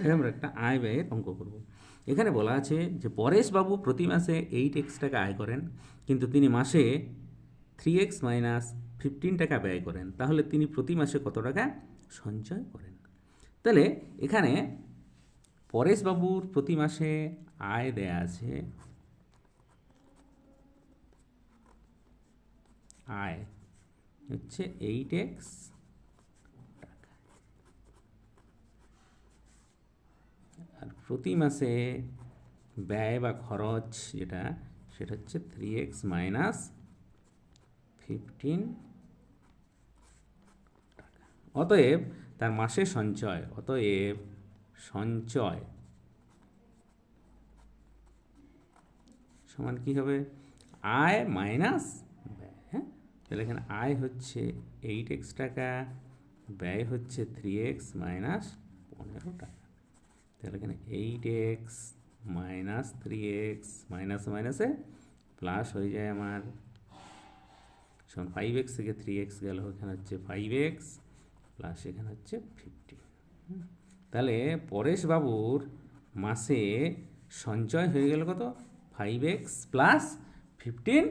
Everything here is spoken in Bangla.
এবার আমরা একটা আয় ব্যয়ের অঙ্ক করব। এখানে বলা আছে যে পরেশবাবু প্রতি মাসে 8x টাকা আয় করেন, কিন্তু তিনি মাসে 3x মাইনাস 15 টাকা ব্যয় করেন। তাহলে তিনি প্রতি মাসে কত টাকা সঞ্চয় করেন? তাহলে এখানে পরেশবাবুর প্রতি মাসে আয় দেয়া আছে, আয় হচ্ছে 8x, আর প্রতি মাসে ব্যয় বা খরচ যেটা, সেটা হচ্ছে 3x মাইনাস 15। অতএব তার মাসে সঞ্চয়, অতএব সঞ্চয় সমান কী হবে? আয় মাইনাস ব্যয়। হ্যাঁ, তাহলে এখানে আয় হচ্ছে 8x টাকা, ব্যয় হচ্ছে 3x মাইনাস 15 টাকা। তাহলে এখানে 8x মাইনাস 3x মাইনাসে মাইনাসে প্লাস হয়ে যায় আমার, সমান 5x থেকে 3x গেল, এখানে হচ্ছে 5x প্লাস এখানে হচ্ছে 50। তাহলে পরেশবাবুর মাসে সঞ্চয় হয়ে গেল কত? 5x plus 15